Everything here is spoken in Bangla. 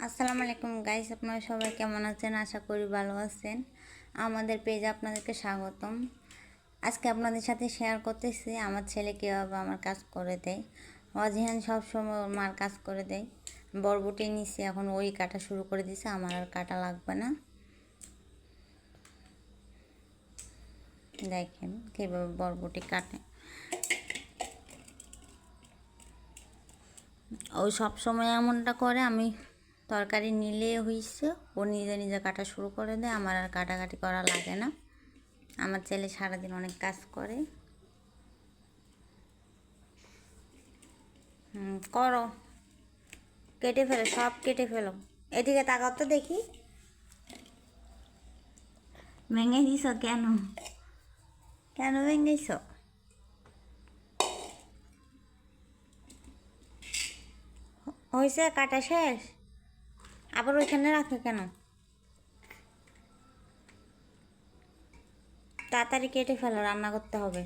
আসসালামু আলাইকুম গাইস, আপনারা সবাই কেমন আছেন? আশা করি ভালো আছেন। আমাদের পেজে আপনাদেরকে স্বাগতম। আজকে আপনাদের সাথে শেয়ার করতেছি আমার ছেলে কীভাবে আমার কাজ করে দেয়। অজিহান সবসময় ওর মার কাজ করে দেয়। বরবটি নিচ্ছে, এখন ওই কাটা শুরু করে দিছে, আমার আর কাটা লাগবে না। দেখেন কীভাবে বরবটি কাটে। ও সবসময় এমনটা করে, আমি তরকারি নিলে হইছে ও নিজে নিজে কাটা শুরু করে দেয়, আমার আর কাটাকাটি করা লাগে না। আমার ছেলে সারাদিন অনেক কাজ করে। করো, কেটে ফেলো, সব কেটে ফেলো। এদিকে তাকাও তো দেখি, ভেঙে দিছ কেন? কেন ভেঙেছ? হয়েছে কাটা শেষ? আবার ওইখানে রাখে কেন? তাড়াতাড়ি কেটে ফেলো, রান্না করতে হবে।